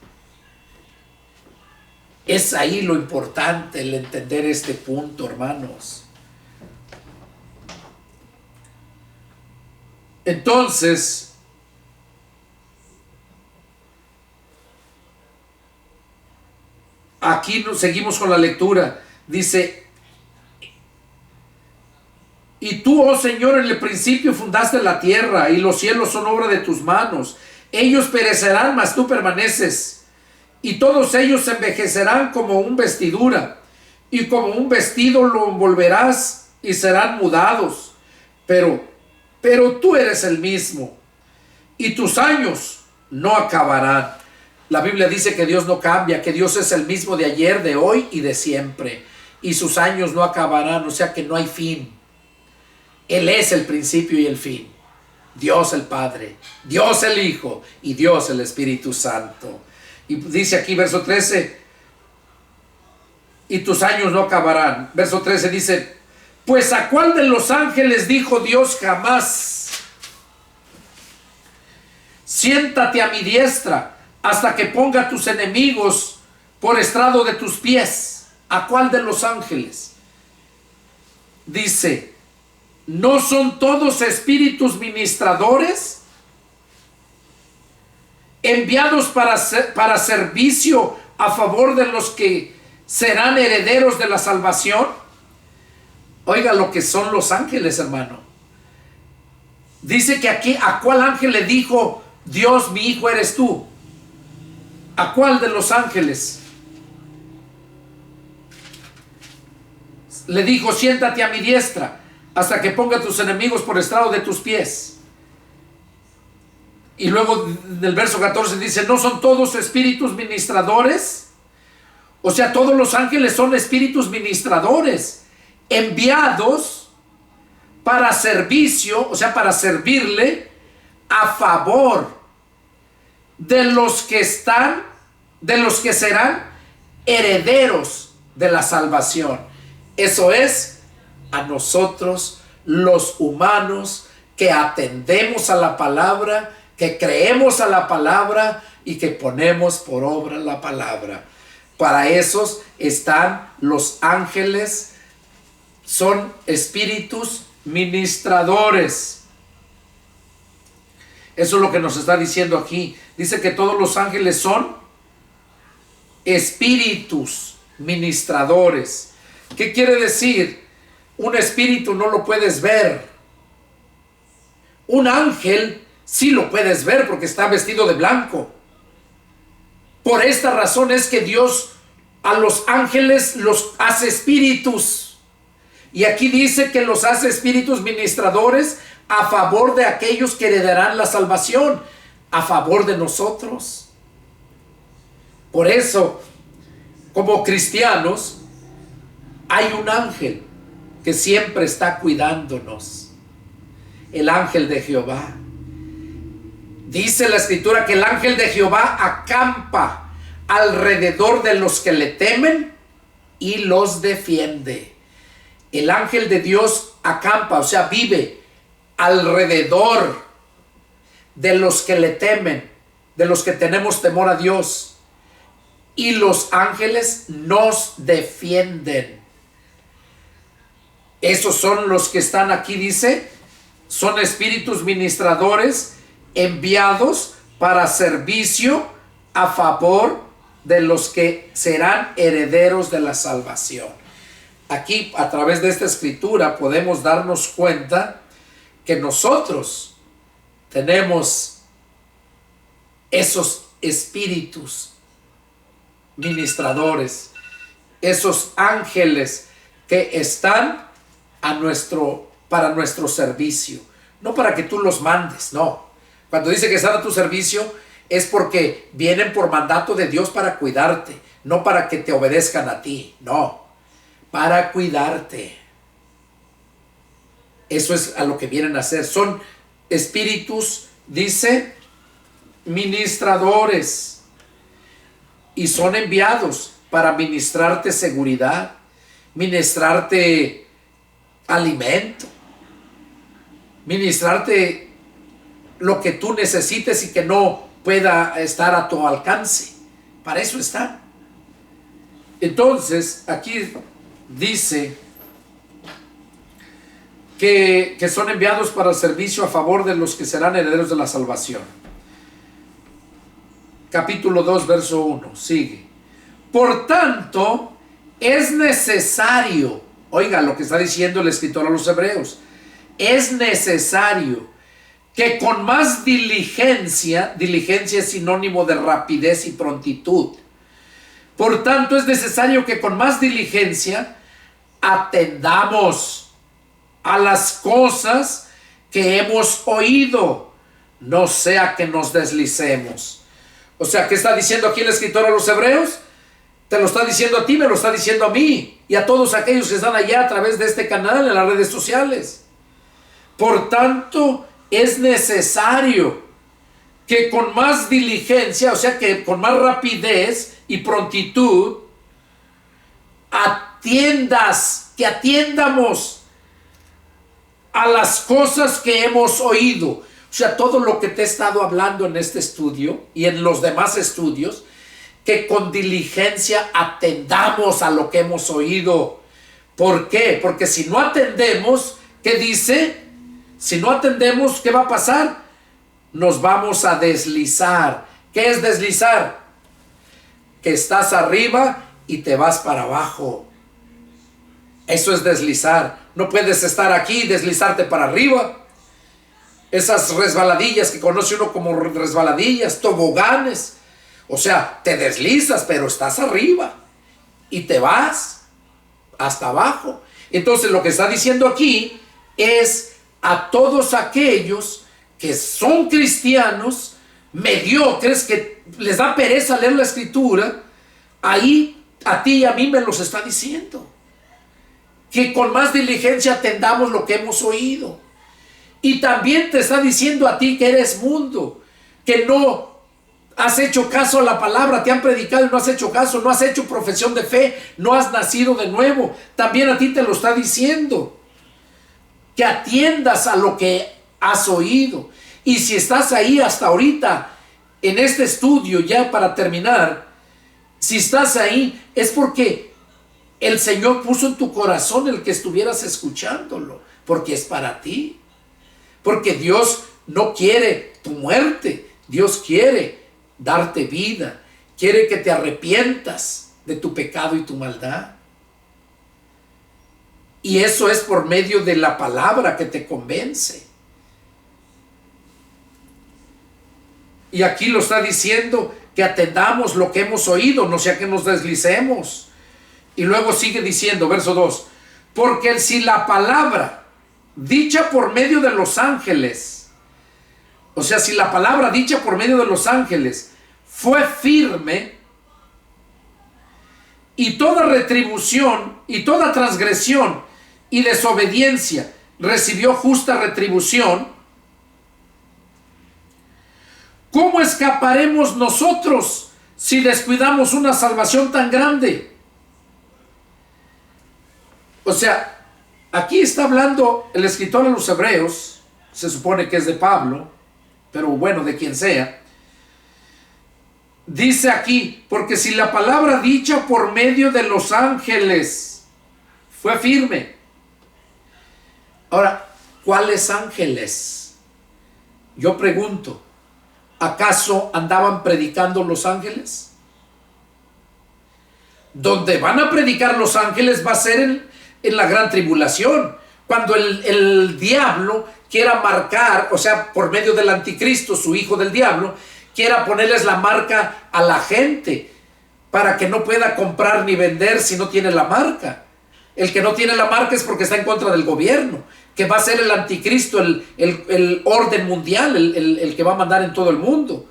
Es ahí lo importante, el entender este punto, hermanos. Entonces, aquí seguimos con la lectura. Dice: y tú, oh Señor, en el principio fundaste la tierra, y los cielos son obra de tus manos. Ellos perecerán, mas tú permaneces, y todos ellos se envejecerán como una vestidura, y como un vestido lo envolverás, y serán mudados. Pero tú eres el mismo, y tus años no acabarán. La Biblia dice que Dios no cambia, que Dios es el mismo de ayer, de hoy y de siempre. Y sus años no acabarán, o sea que no hay fin. Él es el principio y el fin. Dios el Padre, Dios el Hijo y Dios el Espíritu Santo. Y dice aquí verso 13, y tus años no acabarán. Verso 13 dice, pues ¿a cuál de los ángeles dijo Dios jamás? Siéntate a mi diestra hasta que ponga a tus enemigos por estrado de tus pies. ¿A cuál de los ángeles? Dice, ¿no son todos espíritus ministradores enviados para servicio a favor de los que serán herederos de la salvación? Oiga lo que son los ángeles, hermano. Dice que aquí, ¿a cuál ángel le dijo Dios, mi hijo eres tú? ¿A cuál de los ángeles? Le dijo, siéntate a mi diestra hasta que ponga a tus enemigos por estrado de tus pies. Y luego del verso 14 dice, ¿no son todos espíritus ministradores? O sea, todos los ángeles son espíritus ministradores, enviados para servicio, o sea, para servirle a favor de los que serán herederos de la salvación. Eso es, a nosotros los humanos que atendemos a la palabra, que creemos a la palabra y que ponemos por obra la palabra. Para esos están los ángeles, son espíritus ministradores. Eso es lo que nos está diciendo aquí. Dice que todos los ángeles son espíritus ministradores. ¿Qué quiere decir? Un espíritu no lo puedes ver. Un ángel sí lo puedes ver porque está vestido de blanco. Por esta razón es que Dios a los ángeles los hace espíritus. Y aquí dice que los hace espíritus ministradores a favor de aquellos que heredarán la salvación, a favor de nosotros. Por eso, como cristianos, hay un ángel que siempre está cuidándonos, el ángel de Jehová. Dice la escritura que el ángel de Jehová acampa alrededor de los que le temen y los defiende. El ángel de Dios acampa, o sea, vive alrededor de los que le temen, de los que tenemos temor a Dios. Y los ángeles nos defienden. Esos son los que están aquí, dice, son espíritus ministradores enviados para servicio a favor de los que serán herederos de la salvación. Aquí, a través de esta escritura, podemos darnos cuenta que nosotros tenemos esos espíritus ministradores, esos ángeles que están para nuestro servicio, no para que tú los mandes, no. Cuando dice que están a tu servicio es porque vienen por mandato de Dios para cuidarte, no para que te obedezcan a ti, no, para cuidarte. Eso es a lo que vienen a hacer. Son espíritus, dice, ministradores, y son enviados para ministrarte seguridad, ministrarte alimento, ministrarte lo que tú necesites y que no pueda estar a tu alcance. Para eso están. Entonces, aquí dice que son enviados para el servicio a favor de los que serán herederos de la salvación. Capítulo 2, verso 1, sigue. Por tanto, es necesario, oiga lo que está diciendo el escritor a los hebreos, es necesario que con más diligencia es sinónimo de rapidez y prontitud. Por tanto, es necesario que con más diligencia atendamos a las cosas que hemos oído, no sea que nos deslicemos. O sea, ¿qué está diciendo aquí el escritor a los hebreos? Te lo está diciendo a ti, me lo está diciendo a mí y a todos aquellos que están allá a través de este canal en las redes sociales. Por tanto, es necesario que con más diligencia, o sea, que con más rapidez y prontitud, que atiendamos a las cosas que hemos oído. O sea, todo lo que te he estado hablando en este estudio y en los demás estudios, que con diligencia atendamos a lo que hemos oído. ¿Por qué? Porque si no atendemos, ¿qué dice? Si no atendemos, ¿qué va a pasar? Nos vamos a deslizar. ¿Qué es deslizar? Que estás arriba y te vas para abajo. Eso es deslizar. No puedes estar aquí y deslizarte para arriba. Esas resbaladillas que conoce uno como resbaladillas, toboganes. O sea, te deslizas, pero estás arriba y te vas hasta abajo. Entonces lo que está diciendo aquí es a todos aquellos que son cristianos, mediocres, que les da pereza leer la escritura, ahí a ti y a mí me los está diciendo. Que con más diligencia atendamos lo que hemos oído. Y también te está diciendo a ti que eres mundo, que no has hecho caso a la palabra, te han predicado y no has hecho caso, no has hecho profesión de fe, no has nacido de nuevo. También a ti te lo está diciendo, que atiendas a lo que has oído. Y si estás ahí hasta ahorita, en este estudio, ya para terminar, si estás ahí, es porque el Señor puso en tu corazón el que estuvieras escuchándolo, porque es para ti. Porque Dios no quiere tu muerte, Dios quiere darte vida, quiere que te arrepientas de tu pecado y tu maldad. Y eso es por medio de la palabra que te convence. Y aquí lo está diciendo, que atendamos lo que hemos oído, no sea que nos deslicemos. Y luego sigue diciendo, verso 2, porque si la palabra dicha por medio de los ángeles, o sea, si la palabra dicha por medio de los ángeles fue firme, y toda retribución y toda transgresión y desobediencia recibió justa retribución, ¿cómo escaparemos nosotros si descuidamos una salvación tan grande? O sea, aquí está hablando el escritor a los Hebreos, se supone que es de Pablo, pero bueno, de quien sea. Dice aquí, porque si la palabra dicha por medio de los ángeles fue firme. Ahora, ¿cuáles ángeles? Yo pregunto, ¿acaso andaban predicando los ángeles? Donde van a predicar los ángeles va a ser en la gran tribulación, cuando el diablo quiera marcar, o sea, por medio del anticristo, su hijo del diablo, quiera ponerles la marca a la gente para que no pueda comprar ni vender si no tiene la marca. El que no tiene la marca es porque está en contra del gobierno, que va a ser el anticristo, el orden mundial, el que va a mandar en todo el mundo.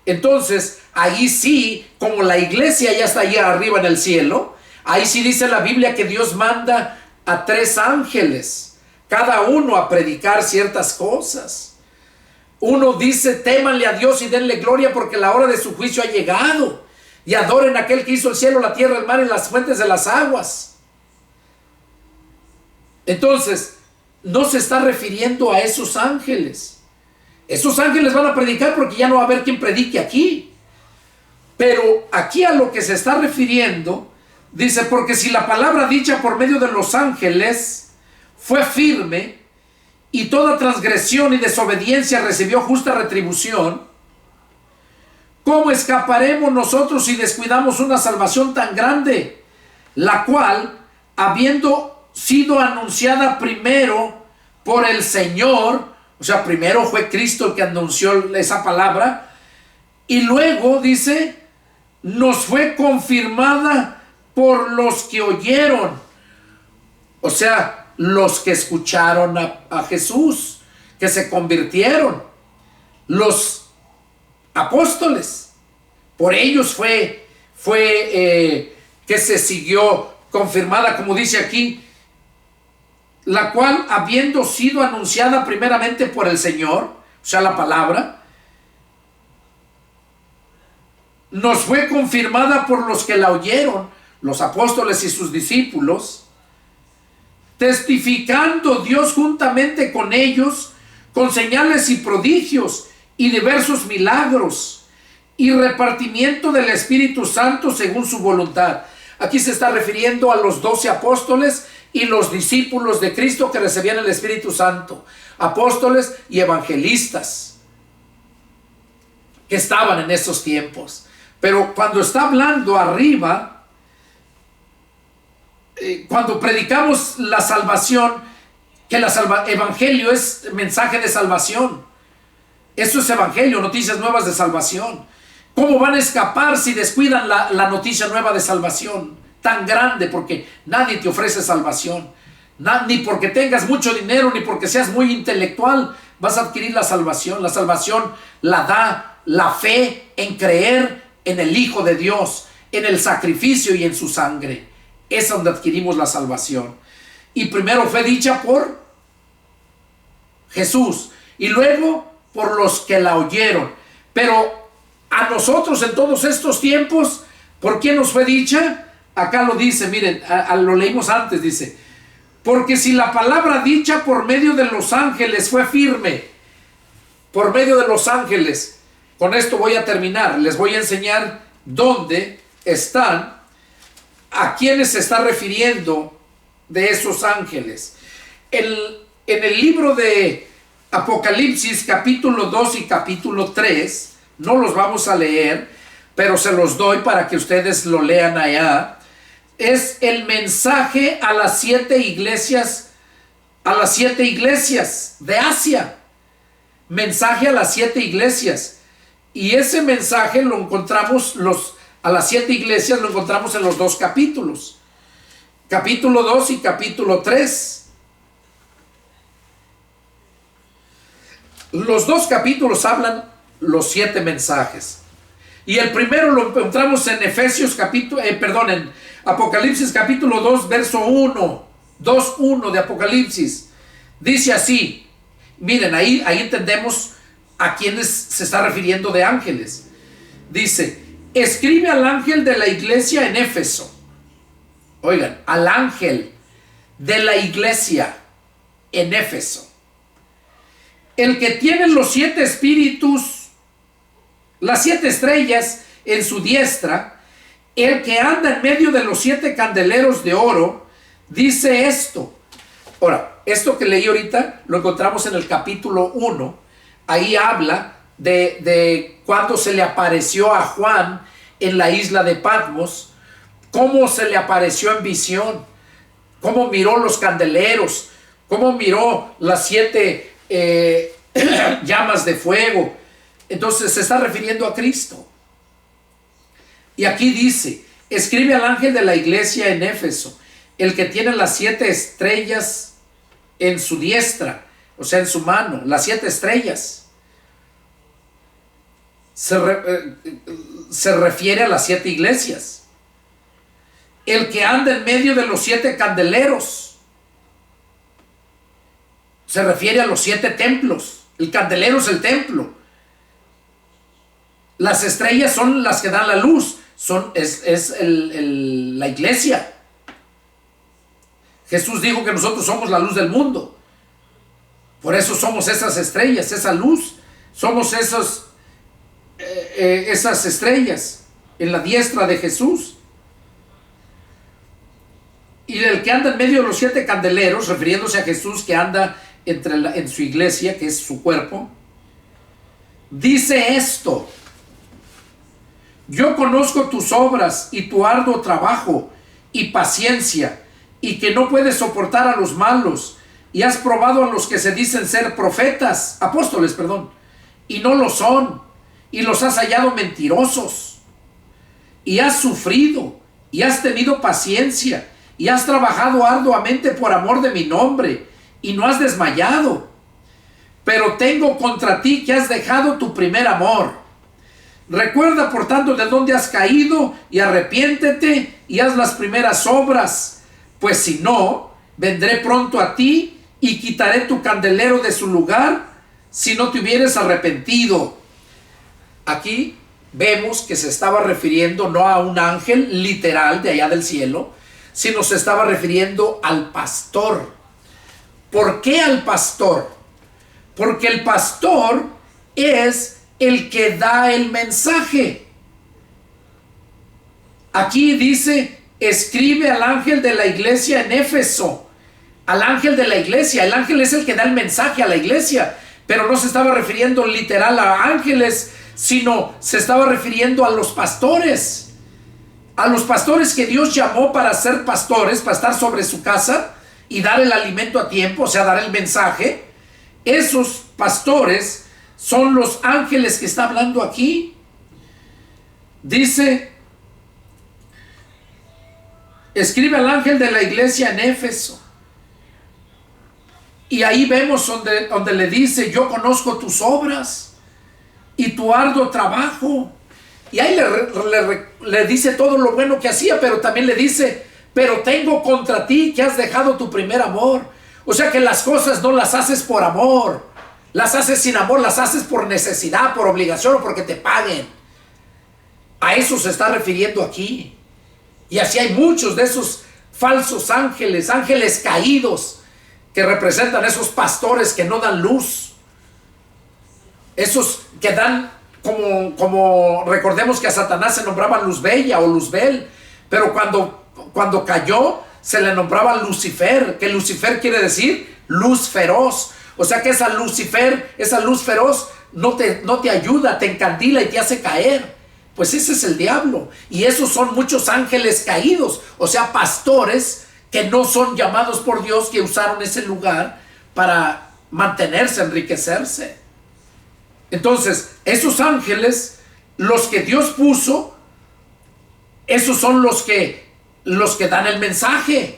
Entonces, ahí sí, como la iglesia ya está allá arriba en el cielo, ahí sí dice la Biblia que Dios manda a 3 ángeles, cada uno a predicar ciertas cosas. Uno dice, témanle a Dios y denle gloria porque la hora de su juicio ha llegado. Y adoren a aquel que hizo el cielo, la tierra, el mar y las fuentes de las aguas. Entonces, no se está refiriendo a esos ángeles. Esos ángeles van a predicar porque ya no va a haber quien predique aquí. Pero aquí a lo que se está refiriendo, dice, porque si la palabra dicha por medio de los ángeles fue firme, y toda transgresión y desobediencia recibió justa retribución, ¿cómo escaparemos nosotros si descuidamos una salvación tan grande, la cual, habiendo sido anunciada primero por el Señor, o sea, primero fue Cristo el que anunció esa palabra, y luego, dice, nos fue confirmada por los que oyeron, o sea, los que escucharon a Jesús, que se convirtieron, los apóstoles. Por ellos fue que se siguió confirmada, como dice aquí, la cual, habiendo sido anunciada primeramente por el Señor, o sea, la palabra, nos fue confirmada por los que la oyeron, los apóstoles y sus discípulos, testificando Dios juntamente con ellos, con señales y prodigios y diversos milagros y repartimiento del Espíritu Santo según su voluntad. Aquí se está refiriendo a los 12 apóstoles y los discípulos de Cristo que recibían el Espíritu Santo, apóstoles y evangelistas que estaban en esos tiempos. Pero cuando está hablando arriba, cuando predicamos la salvación, que evangelio es mensaje de salvación. Eso es evangelio, noticias nuevas de salvación. ¿Cómo van a escapar si descuidan la noticia nueva de salvación tan grande? Porque nadie te ofrece salvación. Ni porque tengas mucho dinero, ni porque seas muy intelectual vas a adquirir la salvación. La salvación la da la fe en creer en el Hijo de Dios, en el sacrificio y en su sangre. Es donde adquirimos la salvación. Y primero fue dicha por Jesús y luego por los que la oyeron. Pero a nosotros en todos estos tiempos, ¿por quién nos fue dicha? Acá lo dice, miren, lo leímos antes, dice: porque si la palabra dicha por medio de los ángeles fue firme, por medio de los ángeles. Con esto voy a terminar, les voy a enseñar dónde están, a quiénes se está refiriendo de esos ángeles. En el libro de Apocalipsis capítulo 2 y capítulo 3, no los vamos a leer, pero se los doy para que ustedes lo lean allá. Es el mensaje a las 7 iglesias, de Asia. Mensaje a las 7 iglesias. Y ese mensaje lo encontramos, a las 7 iglesias lo encontramos en los 2 capítulos. Capítulo 2 y capítulo 3. Los 2 capítulos hablan los 7 mensajes. Y el primero lo encontramos en en Apocalipsis capítulo 2, verso 1. 2:1 de Apocalipsis. Dice así. Miren, ahí entendemos a quienes se está refiriendo de ángeles. Dice: escribe al ángel de la iglesia en Éfeso. Oigan, al ángel de la iglesia en Éfeso. El que tiene los 7 espíritus, las 7 estrellas en su diestra, el que anda en medio de los 7 candeleros de oro, dice esto. Ahora, esto que leí ahorita lo encontramos en el capítulo 1. Ahí habla de cuando se le apareció a Juan en la isla de Patmos, cómo se le apareció en visión, cómo miró los candeleros, cómo miró las 7 llamas de fuego. Entonces se está refiriendo a Cristo. Y aquí dice: escribe al ángel de la iglesia en Éfeso, el que tiene las 7 estrellas en su diestra, o sea, en su mano, las 7 estrellas. Se refiere a las 7 iglesias. El que anda en medio de los 7 candeleros se refiere a los 7 templos. El candelero es el templo. Las estrellas son las que dan la luz. La iglesia. Jesús dijo que nosotros somos la luz del mundo. Por eso somos esas estrellas, esa luz. Somos esas estrellas en la diestra de Jesús. Y el que anda en medio de los 7 candeleros, refiriéndose a Jesús que anda en su iglesia, que es su cuerpo, dice esto: yo conozco tus obras y tu arduo trabajo y paciencia, y que no puedes soportar a los malos, y has probado a los que se dicen ser apóstoles, y no lo son, y los has hallado mentirosos, y has sufrido, y has tenido paciencia, y has trabajado arduamente por amor de mi nombre, y no has desmayado. Pero tengo contra ti que has dejado tu primer amor. Recuerda, por tanto, de dónde has caído, y arrepiéntete, y haz las primeras obras, pues si no, vendré pronto a ti y quitaré tu candelero de su lugar si no te hubieres arrepentido. Aquí vemos que se estaba refiriendo no a un ángel literal de allá del cielo, sino se estaba refiriendo al pastor. ¿Por qué al pastor? Porque el pastor es el que da el mensaje. Aquí dice, escribe al ángel de la iglesia en Éfeso. Al ángel de la iglesia. El ángel es el que da el mensaje a la iglesia. Pero no se estaba refiriendo literal a ángeles, sino se estaba refiriendo a los pastores. A los pastores que Dios llamó para ser pastores, para estar sobre su casa y dar el alimento a tiempo, o sea, dar el mensaje. Esos pastores son los ángeles que está hablando aquí. Dice, escribe al ángel de la iglesia en Éfeso. Y ahí vemos donde le dice, yo conozco tus obras y tu arduo trabajo. Y ahí le dice todo lo bueno que hacía, pero también le dice, pero tengo contra ti que has dejado tu primer amor. O sea que las cosas no las haces por amor, las haces sin amor, las haces por necesidad, por obligación o porque te paguen. A eso se está refiriendo aquí. Y así hay muchos de esos falsos ángeles, ángeles caídos, que representan esos pastores que no dan luz. Esos que dan, como recordemos que a Satanás se nombraba Luzbella o Luzbel, pero cuando cayó se le nombraba Lucifer, que Lucifer quiere decir luz feroz. O sea que esa Lucifer, esa luz feroz no te ayuda, te encandila y te hace caer. Pues ese es el diablo. Y esos son muchos ángeles caídos, o sea, pastores que no son llamados por Dios, que usaron ese lugar para mantenerse, enriquecerse. Entonces, esos ángeles, los que Dios puso, esos son los que dan el mensaje.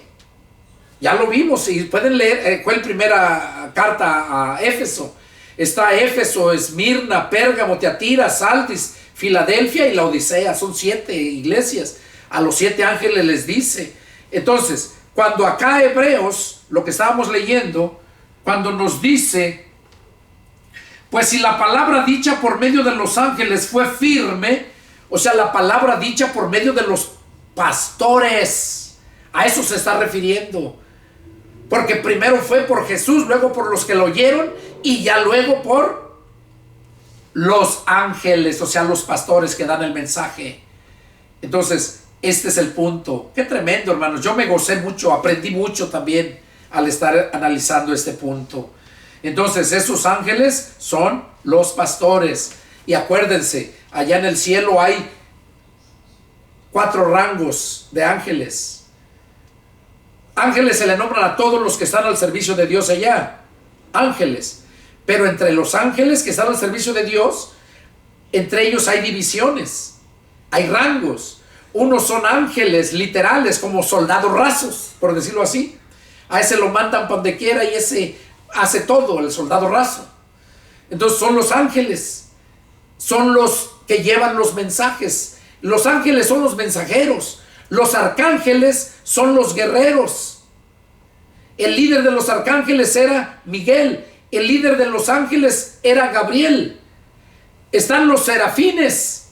Ya lo vimos y pueden leer, fue la primera carta a Éfeso. Está Éfeso, Esmirna, Pérgamo, Tiatira, Sardis, Filadelfia y la Odisea. Son 7 iglesias. A los 7 ángeles les dice. Entonces, cuando acá Hebreos, lo que estábamos leyendo, cuando nos dice, pues si la palabra dicha por medio de los ángeles fue firme, o sea, la palabra dicha por medio de los pastores, a eso se está refiriendo. Porque primero fue por Jesús, luego por los que lo oyeron y ya luego por los ángeles, o sea, los pastores que dan el mensaje. Entonces, este es el punto. Qué tremendo, hermanos. Yo me gocé mucho, aprendí mucho también al estar analizando este punto. Entonces, esos ángeles son los pastores. Y acuérdense, allá en el cielo hay 4 rangos de ángeles. Ángeles se le nombran a todos los que están al servicio de Dios allá. Ángeles. Pero entre los ángeles que están al servicio de Dios, entre ellos hay divisiones. Hay rangos. Unos son ángeles literales, como soldados rasos, por decirlo así. A ese lo mandan para donde quiera y ese hace todo, el soldado raso. Entonces son los ángeles. Son los que llevan los mensajes. Los ángeles son los mensajeros. Los arcángeles son los guerreros. El líder de los arcángeles era Miguel. El líder de los ángeles era Gabriel. Están los serafines.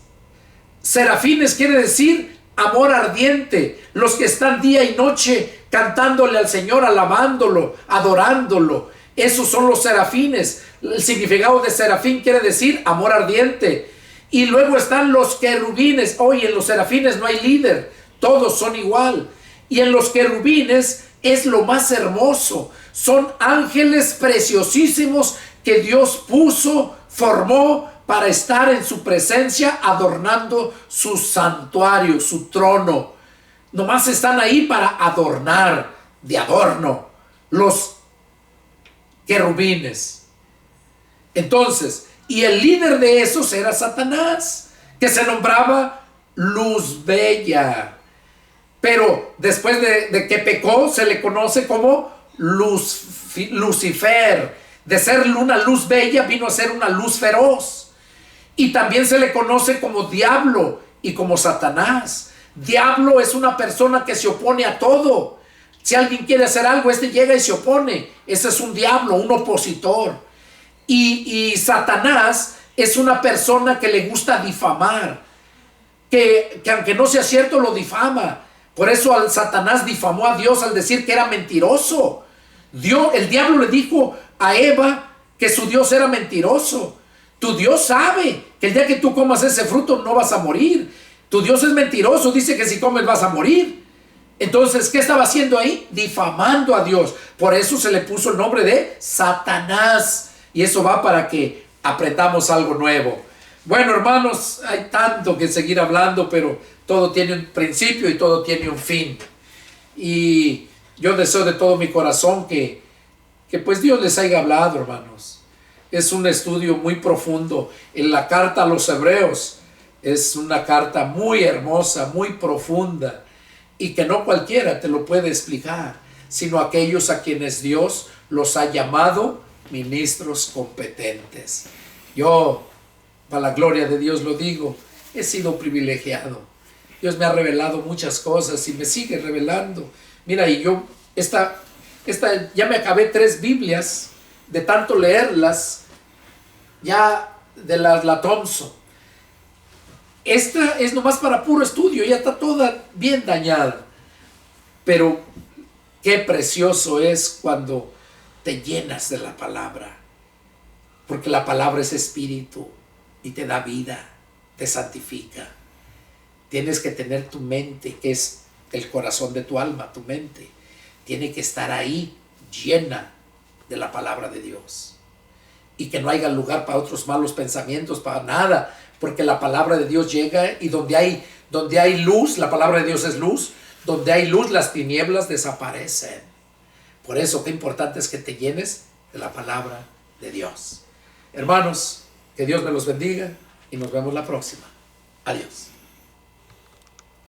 Serafines quiere decir amor ardiente. Los que están día y noche cantándole al Señor, alabándolo, adorándolo. Esos son los serafines. El significado de serafín quiere decir amor ardiente. Y luego están los querubines. Oye, en los serafines no hay líder. Todos son igual. Y en los querubines es lo más hermoso. Son ángeles preciosísimos que Dios puso, formó para estar en su presencia adornando su santuario, su trono. Nomás están ahí para adornar, de adorno, los querubines. Entonces, y el líder de esos era Satanás, que se nombraba Luzbella. Pero después de que pecó, se le conoce como Lucifer. De ser una luz bella, vino a ser una luz feroz. Y también se le conoce como diablo y como Satanás. Diablo es una persona que se opone a todo. Si alguien quiere hacer algo, este llega y se opone. Ese es un diablo, un opositor. Y Satanás es una persona que le gusta difamar, que aunque no sea cierto, lo difama. Por eso Satanás difamó a Dios al decir que era mentiroso. El diablo le dijo a Eva que su Dios era mentiroso. Tu Dios sabe que el día que tú comas ese fruto no vas a morir. Tu Dios es mentiroso, dice que si comes vas a morir. Entonces, ¿qué estaba haciendo ahí? Difamando a Dios. Por eso se le puso el nombre de Satanás. Y eso va para que aprendamos algo nuevo. Bueno, hermanos, hay tanto que seguir hablando, pero todo tiene un principio y todo tiene un fin. Y yo deseo de todo mi corazón que pues Dios les haya hablado, hermanos. Es un estudio muy profundo. En la carta a los Hebreos es una carta muy hermosa, muy profunda, y que no cualquiera te lo puede explicar, sino aquellos a quienes Dios los ha llamado ministros competentes. Yo, para la gloria de Dios lo digo, he sido privilegiado. Dios me ha revelado muchas cosas y me sigue revelando. Mira, y yo, ya me acabé 3 Biblias de tanto leerlas, ya de la Thompson. Esta es nomás para puro estudio, ya está toda bien dañada. Pero qué precioso es cuando te llenas de la palabra, porque la palabra es espíritu y te da vida, te santifica. Tienes que tener tu mente, que es el corazón de tu alma, tu mente. Tiene que estar ahí llena de la palabra de Dios. Y que no haya lugar para otros malos pensamientos, para nada, porque la palabra de Dios llega y donde hay luz, la palabra de Dios es luz, donde hay luz las tinieblas desaparecen. Por eso qué importante es que te llenes de la palabra de Dios. Hermanos, que Dios me los bendiga y nos vemos la próxima. Adiós.